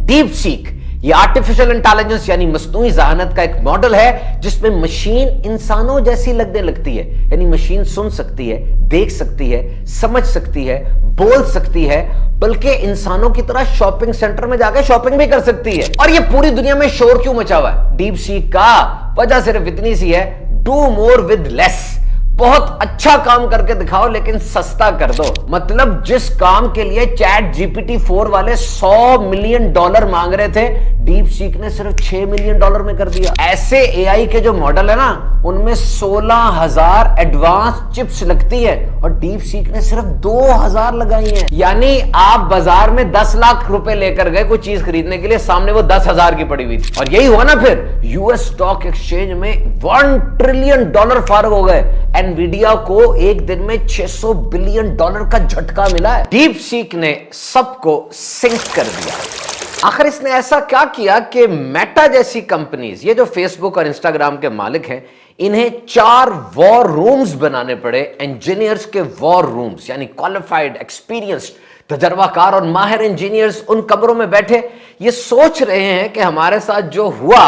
Deep seek ये artificial intelligence यानी मस्नूई ज़हानत का एक मॉडल है जिसमें मशीन इंसानों जैसी लगने लगती है। यानी मशीन सुन सकती है, देख सकती है, समझ सकती है, बोल सकती है, बल्कि इंसानों की तरह शॉपिंग सेंटर में जाकर शॉपिंग भी कर सकती है। और ये पूरी दुनिया में शोर क्यों मचा हुआ है डीप सीक का? वजह सिर्फ इतनी सी है, डू मोर विद लेस। बहुत अच्छा काम करके दिखाओ लेकिन सस्ता कर दो। मतलब जिस काम के लिए चैट जीपीटी 4 वाले $100 मिलियन मांग रहे थे, डीप सीक ने सिर्फ $6 मिलियन में कर दिया। ऐसे एआई के जो मॉडल है ना, उनमें 16,000 एडवांस चिप्स लगती है और डीप सीक ने सिर्फ 2,000 लगाई हैं। यानी आप बाजार में 10 लाख रुपए लेकर गए कोई चीज खरीदने के लिए, सामने वो 10,000 की पड़ी हुई थी। और यही हुआ ना फिर, यूएस स्टॉक एक्सचेंज में $1 ट्रिलियन फार्ग हो गए। एनवीडिया को एक दिन में $600 बिलियन का झटका मिला है। डीप सीक ने सबको सिंक कर दिया। आखिर इसने ऐसा क्या किया कि मेटा जैसी कंपनीज, ये जो फेसबुक और इंस्टाग्राम के मालिक हैं, इन्हें 4 वॉर रूम्स बनाने पड़े, इंजीनियर्स के वॉर रूम्स, यानी क्वालिफाइड, एक्सपीरियंस्ड, तजर्बाकार और माहिर इंजीनियर्स उन कमरों में बैठे ये सोच रहे हैं कि हमारे साथ जो हुआ,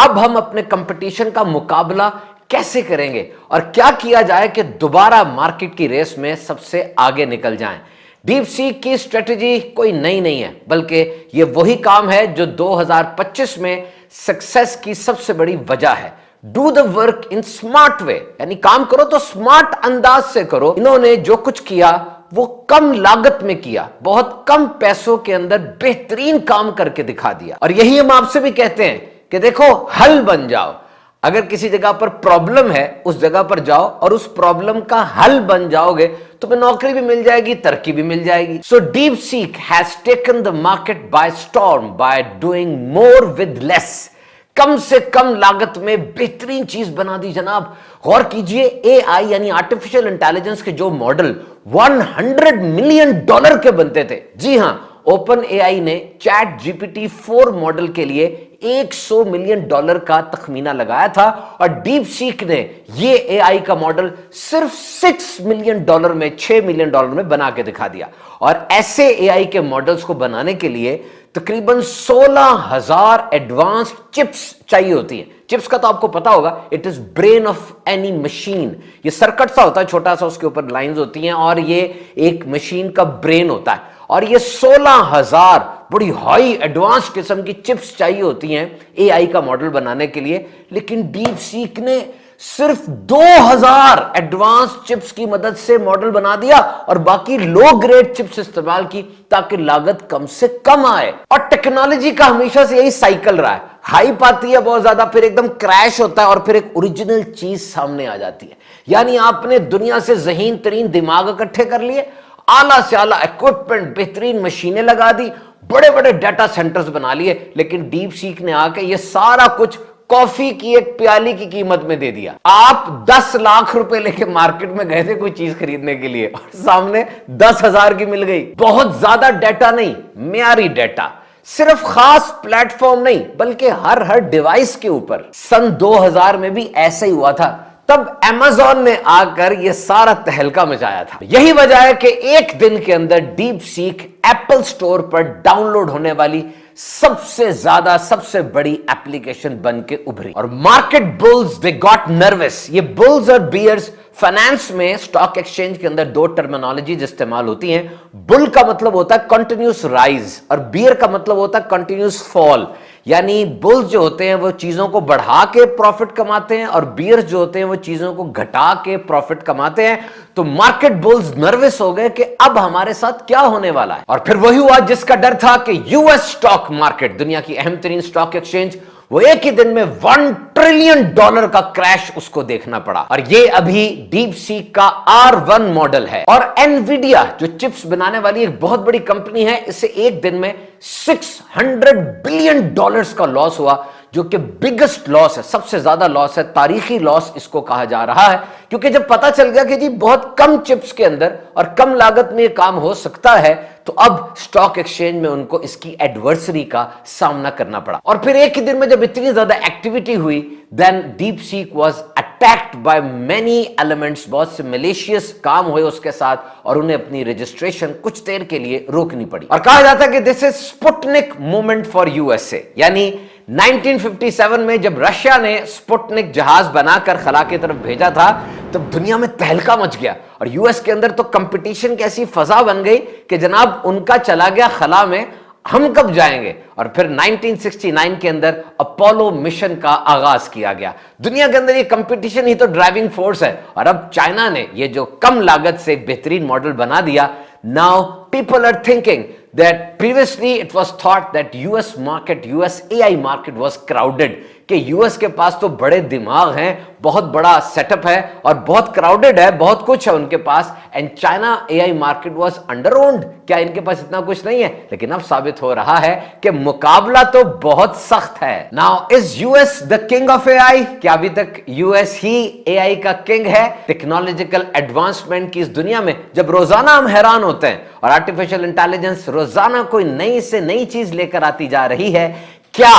अब हम अपने कंपटीशन का मुकाबला कैसे करेंगे और क्या किया जाए कि दोबारा मार्केट की रेस में सबसे आगे निकल जाएं। डीप सीक की स्ट्रेटजी कोई नई नहीं है, बल्कि यह वही काम है जो 2025 में सक्सेस की सबसे बड़ी वजह है। Do the work in smart way, यानी काम करो तो स्मार्ट अंदाज से करो। इन्होंने जो कुछ किया वो कम लागत में किया, बहुत कम पैसों के अंदर बेहतरीन काम करके दिखा दिया। और यही हम आपसे भी कहते हैं कि देखो, हल बन जाओ। अगर किसी जगह पर प्रॉब्लम है, उस जगह पर जाओ और उस प्रॉब्लम का हल बन जाओगे, तुम्हें नौकरी भी मिल जाएगी, तरक्की भी मिल जाएगी। So DeepSeek has taken the market by storm by doing more with less. कम से कम लागत में बेहतरीन चीज बना दी जनाब। गौर कीजिए, एआई यानी आर्टिफिशियल इंटेलिजेंस के जो मॉडल $100 मिलियन के बनते थे, जी हां, ओपन एआई ने चैट जीपीटी 4 मॉडल के लिए $100 मिलियन का तखमीना लगाया था और डीप सीक ने ये एआई का मॉडल सिर्फ $6 मिलियन में, $6 मिलियन में बना के दिखा दिया। और ऐसे एआई के मॉडल्स को बनाने के लिए तकरीबन 16,000 एडवांस्ड चिप्स चाहिए होती हैं। चिप्स का तो आपको पता होगा, it is brain of any machine. ये सर्किट सा होता है छोटा सा, उसके ऊपर लाइंस होती हैं और ये एक मशीन का ब्रेन होता है। और ये 16,000 बड़ी हाई एडवांस किस्म की चिप्स चाहिए होती हैं एआई का मॉडल बनाने के लिए, लेकिन डीप सीक ने सिर्फ 2,000 एडवांस चिप्स की मदद से मॉडल बना दिया और बाकी लो ग्रेड चिप्स इस्तेमाल की ताकि लागत कम से कम आए। और टेक्नोलॉजी का हमेशा से यही साइकिल रहा है, हाइप आती है बहुत ज्यादा, फिर एकदम क्रैश होता है और फिर एक ओरिजिनल चीज सामने आ जाती है। यानी आपने दुनिया से ज़हीन तरीन दिमाग इकट्ठे कर लिए, आला से आला इक्विपमेंट, बेहतरीन मशीनें लगा दी, बड़े बड़े डाटा सेंटर्स बना लिए, लेकिन डीप सीक ने आके ये सारा कुछ कॉफी की एक प्याली की कीमत में दे दिया। आप 10 लाख रुपए लेके मार्केट में गए थे कोई चीज खरीदने के लिए और सामने 10,000 की मिल गई। बहुत ज्यादा डाटा नहीं, म्यारी डाटा, सिर्फ खास प्लेटफॉर्म नहीं बल्कि हर डिवाइस के ऊपर। सन 2000 में भी ऐसा ही हुआ था, तब Amazon ने आकर यह सारा तहलका मचाया था। यही वजह है कि एक दिन के अंदर डीप सीक एप्पल स्टोर पर डाउनलोड होने वाली सबसे ज्यादा, सबसे बड़ी एप्लीकेशन बन के उभरी। और market bulls they got nervous. ये बुल्स और बियर्स, फाइनेंस में स्टॉक एक्सचेंज के अंदर 2 टर्मिनोलॉजीज इस्तेमाल होती हैं। बुल का मतलब होता है कंटिन्यूस राइज और बियर का मतलब होता है कंटिन्यूस फॉल। यानी बुल्स जो होते हैं वो चीजों को बढ़ा के प्रॉफिट कमाते हैं और बियर्स जो होते हैं वो चीजों को घटा के प्रॉफिट कमाते हैं। तो मार्केट बुल्स नर्वस हो गए कि अब हमारे साथ क्या होने वाला है। और फिर वही हुआ जिसका डर था कि यूएस स्टॉक मार्केट, दुनिया की अहम तरीन स्टॉक एक्सचेंज, वो एक ही दिन में $1 ट्रिलियन का क्रैश उसको देखना पड़ा। और ये अभी डीप सीक का R1 मॉडल है। और एनवीडिया जो चिप्स बनाने वाली एक बहुत बड़ी कंपनी है, इसे एक दिन में $600 बिलियन का लॉस हुआ, जो कि बिगेस्ट लॉस है, सबसे ज्यादा लॉस है, तारीखी लॉस इसको कहा जा रहा है। क्योंकि जब पता चल गया कि जी बहुत कम चिप्स के अंदर और कम लागत में ये काम हो सकता है, तो अब स्टॉक एक्सचेंज में उनको इसकी एडवर्सरी का सामना करना पड़ा। और फिर एक ही दिन में जब इतनी ज्यादा एक्टिविटी हुई, then DeepSeek was attacked by many elements, बहुत से मलेशियस काम हुए उसके साथ और उन्हें अपनी रजिस्ट्रेशन कुछ देर के लिए रोकनी पड़ी। और कहा जाता है कि this is Sputnik movement for USA, यानी 1957 में जब रशिया ने स्पुतनिक जहाज बनाकर खला की तरफ भेजा था तब दुनिया में तहलका मच गया और यूएस के अंदर तो कंपटीशन की ऐसी फजा बन गई कि जनाब उनका चला गया खला में, हम कब जाएंगे। और फिर 1969 के अंदर अपोलो मिशन का आगाज किया गया। दुनिया के अंदर ये कंपटीशन ही तो ड्राइविंग फोर्स है और अब चाइना ने ये जो कम लागत से एक बेहतरीन मॉडल बना दिया। Now people are thinking that previously it was thought that US market, US AI market was crowded, कि US के पास तो बड़े दिमाग हैं, बहुत बड़ा सेटअप है और बहुत क्राउडेड है, बहुत कुछ है उनके पास, and China AI market was under owned, क्या इनके पास इतना कुछ नहीं है। लेकिन अब साबित हो रहा है कि मुकाबला तो बहुत सख्त है। Now is US the king of AI? क्या अभी तक US ही AI का किंग है? टेक्नोलॉजिकल एडवांसमेंट की इस दुनिया में जब रोजाना हम हैरान होते हैं और आर्टिफिशियल इंटेलिजेंस रोजाना कोई नई से नई चीज लेकर आती जा रही है, क्या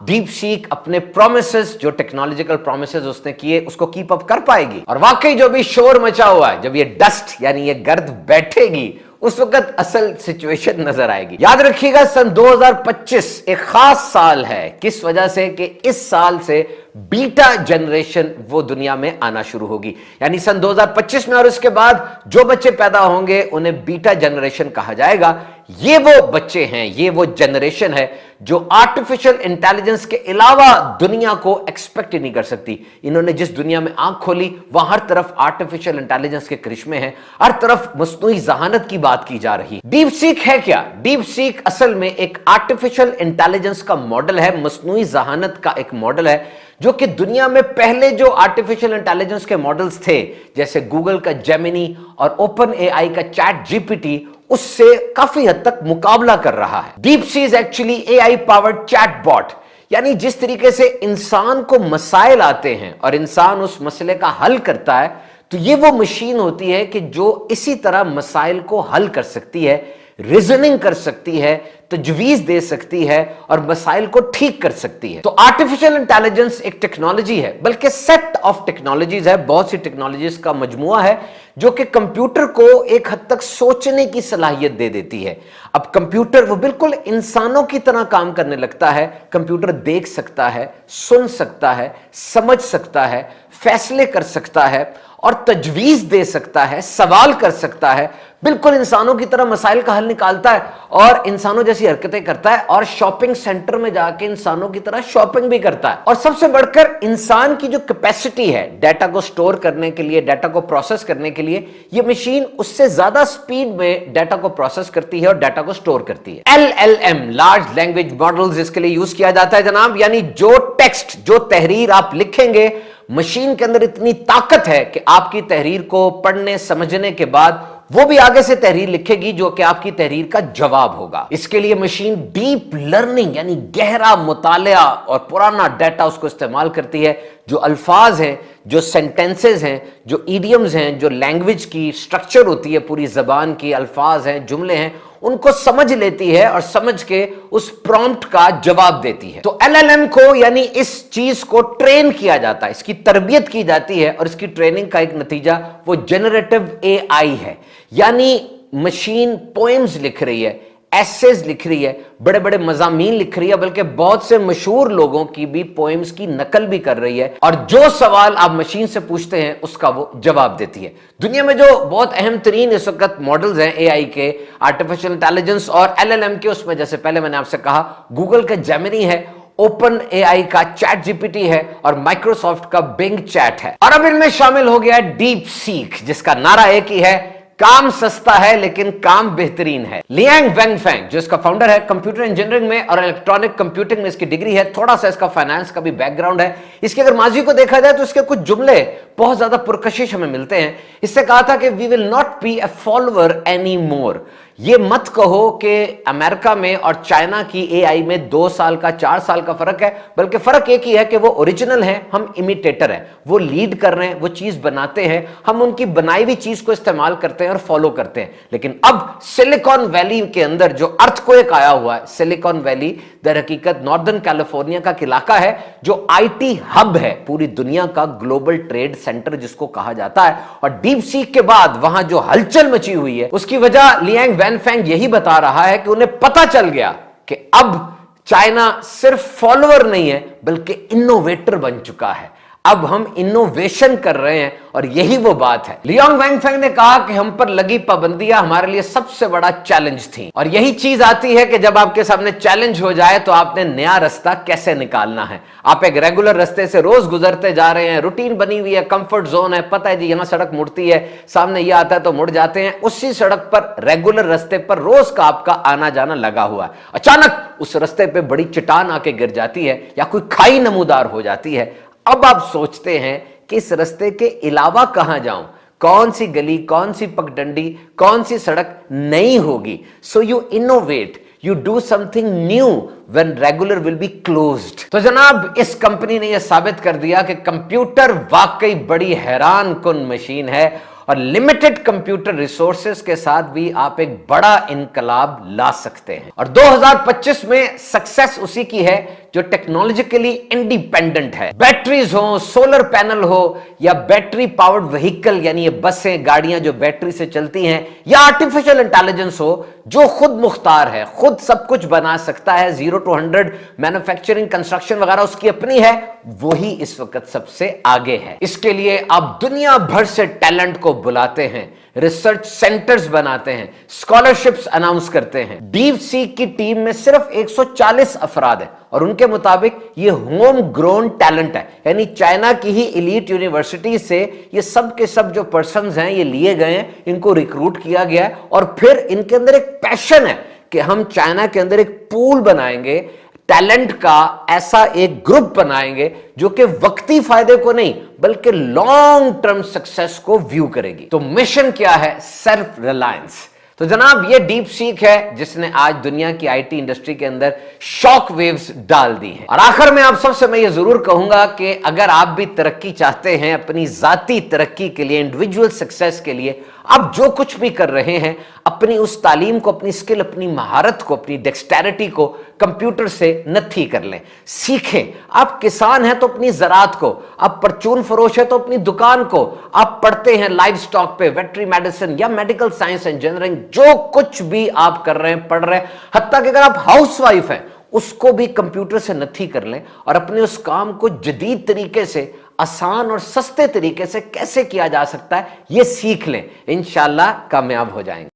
डीप सीक अपने प्रोमिसेस, जो टेक्नोलॉजिकल प्रोमिसेस उसने किए, उसको कीप अप कर पाएगी? और वाकई जो भी शोर मचा हुआ है, जब ये डस्ट यानी ये गर्द बैठेगी उस वक्त असल सिचुएशन नजर आएगी। याद रखिएगा सन 2025 एक खास साल है। किस वजह से? कि इस साल से बीटा जनरेशन वो दुनिया में आना शुरू होगी, यानी सन 2025 में और उसके बाद जो बच्चे पैदा होंगे उन्हें बीटा जनरेशन कहा जाएगा। ये वो बच्चे हैं, ये वो जनरेशन है जो आर्टिफिशियल इंटेलिजेंस के अलावा दुनिया को एक्सपेक्ट ही नहीं कर सकती। इन्होंने जिस दुनिया में आंख खोली वहां हर तरफ आर्टिफिशियल इंटेलिजेंस के करिश्मे हैं, हर तरफ मस्नूई जहानत की बात की जा रही। डीप सीक है क्या? डीप सीक असल में एक आर्टिफिशियल इंटेलिजेंस का मॉडल है, मस्नूई जहानत का एक मॉडल है जो कि दुनिया में पहले जो आर्टिफिशियल इंटेलिजेंस के मॉडल्स थे, जैसे गूगल का जेमिनी और ओपन एआई का चैट जीपीटी, उससे काफी हद तक मुकाबला कर रहा है। Deep sea is actually AI powered chatbot, यानी जिस तरीके से इंसान को मसाइल आते हैं और इंसान उस मसले का हल करता है, तो ये वो मशीन होती है कि जो इसी तरह मसाइल को हल कर सकती है, रीजनिंग कर सकती है, तजवीज दे सकती है और मसाइल को ठीक कर सकती है। तो आर्टिफिशियल इंटेलिजेंस एक टेक्नोलॉजी है, बल्कि सेट ऑफ टेक्नोलॉजीज है, बहुत सी टेक्नोलॉजीज का मजमुआ है जो कि कंप्यूटर को एक हद तक सोचने की सलाहियत दे देती है। अब कंप्यूटर वो बिल्कुल इंसानों की तरह काम करने लगता है। कंप्यूटर देख सकता है, सुन सकता है, समझ सकता है, फैसले कर सकता है और तजवीज दे सकता है, सवाल कर सकता है, बिल्कुल इंसानों की तरह मसाइल का हल निकालता है और इंसानों जैसी हरकतें करता है और शॉपिंग सेंटर में जाके इंसानों की तरह शॉपिंग भी करता है। और सबसे बढ़कर इंसान की जो कैपेसिटी है डाटा को स्टोर करने के लिए, डाटा को प्रोसेस करने के लिए, ये मशीन उससे ज्यादा स्पीड में डाटा को प्रोसेस करती है और डाटा को स्टोर करती है। LLM, लार्ज लैंग्वेज मॉडल्स, इसके लिए यूज किया जाता है जनाब, यानी जो टेक्स्ट, जो तहरीर आप लिखेंगे, मशीन के अंदर इतनी ताकत है कि आपकी तहरीर को पढ़ने समझने के बाद वो भी आगे से तहरीर लिखेगी जो कि आपकी तहरीर का जवाब होगा। इसके लिए मशीन डीप लर्निंग यानी गहरा मुतालिया और पुराना डाटा उसको इस्तेमाल करती है। जो अल्फाज हैं, जो सेंटेंसेस हैं, जो इडियम्स हैं, जो लैंग्वेज की स्ट्रक्चर होती है, पूरी जबान की अल्फाज हैं, जुमले हैं, उनको समझ लेती है और समझ के उस प्रॉम्प्ट का जवाब देती है। तो LLM को यानी इस चीज को ट्रेन किया जाता है, इसकी तरबियत की जाती है और इसकी ट्रेनिंग का एक नतीजा वो जनरेटिव AI है। यानी मशीन पोएम्स लिख रही है, एसेज लिख रही है, बड़े बड़े मजामीन लिख रही है, बल्कि बहुत से मशहूर लोगों की भी पोएम्स की नकल भी कर रही है और जो सवाल आप मशीन से पूछते हैं उसका वो जवाब देती है। दुनिया में जो बहुत अहम तरीन इस वक्त मॉडल्स हैं AI के, आर्टिफिशियल इंटेलिजेंस और LLM के, उसमें जैसे पहले मैंने आपसे कहा गूगल का जेमिनी है, ओपन AI का चैट जीपीटी है और माइक्रोसॉफ्ट का बिंग चैट है। और अब इनमें शामिल हो गया डीप सीक, जिसका नारा एक ही है, काम सस्ता है लेकिन काम बेहतरीन है। लियांग वेंगफेंग जो इसका फाउंडर है, कंप्यूटर इंजीनियरिंग में और इलेक्ट्रॉनिक कंप्यूटिंग में इसकी डिग्री है, थोड़ा सा इसका फाइनेंस का भी बैकग्राउंड है। इसके अगर माजी को देखा जाए तो इसके कुछ जुमले बहुत ज्यादा पुरकशिश हमें मिलते हैं। इससे कहा था कि we will not be a follower any more, ये मत कहो कि अमेरिका में और चाइना की एआई में 2 साल का 4 साल का फर्क है, बल्कि फर्क एक ही है कि वो ओरिजिनल है, हम इमिटेटर हैं। वो लीड कर रहे हैं, वो चीज बनाते हैं, हम उनकी बनाई हुई चीज को इस्तेमाल करते हैं और फॉलो करते हैं। लेकिन अब सिलिकॉन वैली के अंदर जो अर्थक्वेक आया हुआ है, सिलिकॉन वैली दर हकीकत नॉर्दर्न कैलिफोर्निया का इलाका है जो आईटी हब है, पूरी दुनिया का ग्लोबल ट्रेड सेंटर जिसको कहा जाता है। और डीप सीक के बाद वहां जो हलचल मची हुई है, उसकी वजह लियांग वैनफेंग यही बता रहा है कि उन्हें पता चल गया कि अब चाइना सिर्फ फॉलोअर नहीं है बल्कि इनोवेटर बन चुका है। अब हम इनोवेशन कर रहे हैं और यही वो बात है। लियांग वैनफेंग ने कहा कि हम पर लगी पाबंदियां हमारे लिए सबसे बड़ा चैलेंज थी, और यही चीज आती है कि जब आपके सामने चैलेंज हो जाए तो आपने नया रास्ता कैसे निकालना है। आप एक रेगुलर रास्ते से रोज गुजरते जा रहे हैं, रूटीन बनी हुई है, कंफर्ट जोन है, पता है जी यहां सड़क मुड़ती है, सामने ये आता है तो मुड़ जाते हैं, उसी सड़क पर रेगुलर रास्ते पर रोज का आपका आना जाना लगा हुआ है। अचानक उस रास्ते पे बड़ी चट्टान आके गिर जाती है या कोई खाई नमूदार हो जाती है। अब आप सोचते हैं कि इस रास्ते के अलावा कहां जाऊं, कौन सी गली, कौन सी पगडंडी, कौन सी सड़क नई होगी। So you innovate, you do something knew when regular will be closed. तो जनाब इस कंपनी ने यह साबित कर दिया कि कंप्यूटर वाकई बड़ी हैरान कुन मशीन है और लिमिटेड कंप्यूटर रिसोर्सेज के साथ भी आप एक बड़ा इनकलाब ला सकते हैं। और 2025 में सक्सेस उसी की है जो टेक्नोलॉजिकली इंडिपेंडेंट है। बैटरीज हो, सोलर पैनल हो या बैटरी पावर्ड व्हीकल यानी ये बसें, गाड़ियां जो बैटरी से चलती हैं, या आर्टिफिशियल इंटेलिजेंस हो जो खुद मुख्तार है, खुद सब कुछ बना सकता है, 0 to 100 मैन्युफैक्चरिंग, कंस्ट्रक्शन वगैरह उसकी अपनी है, वही इस वक्त सबसे आगे है। इसके लिए आप दुनिया भर से टैलेंट को बुलाते हैं, रिसर्च सेंटर्स बनाते हैं, स्कॉलरशिप्स अनाउंस करते हैं। डीप सीक की टीम में सिर्फ 140 अफराद है और उनके मुताबिक ये होम ग्रोन टैलेंट है, यानी चाइना की ही एलीट यूनिवर्सिटी से ये सब के सब जो पर्संस हैं ये लिए गए हैं, इनको रिक्रूट किया गया है और फिर इनके अंदर एक पैशन है कि हम चाइना के अंदर एक पूल बनाएंगे, टैलेंट का ऐसा एक ग्रुप बनाएंगे जो कि वक्ती फायदे को नहीं बल्कि लॉन्ग टर्म सक्सेस को व्यू करेगी। तो मिशन क्या है? Self reliance. तो जनाब ये डीप सीक है जिसने आज दुनिया की आईटी इंडस्ट्री के अंदर शॉक वेव्स डाल दी हैं। और आखिर में आप सबसे मैं ये जरूर कहूंगा कि अगर आप भी तरक्की चाहते हैं, अपनी जाती तरक्की के लिए, इंडिविजुअल सक्सेस के लिए, आप जो कुछ भी कर रहे हैं अपनी उस तालीम को, अपनी स्किल, अपनी महारत को, अपनी डेक्सटेरिटी को कंप्यूटर से नथी कर लें, सीखें। आप किसान हैं तो अपनी ज़रात को, आप परचून फरोश है तो अपनी दुकान को, आप पढ़ते हैं लाइव स्टॉक पे, वेटरी मेडिसिन या मेडिकल साइंस इंजीनियरिंग, जो कुछ भी आप कर रहे हैं, पढ़ रहे हैं, हत्ता कि अगर आप हाउस वाइफ हैं उसको भी कंप्यूटर से नथी कर लें और अपने उस काम को जदीद तरीके से, आसान और सस्ते तरीके से कैसे किया जा सकता है ये सीख लें। इंशाअल्लाह कामयाब हो जाएंगे।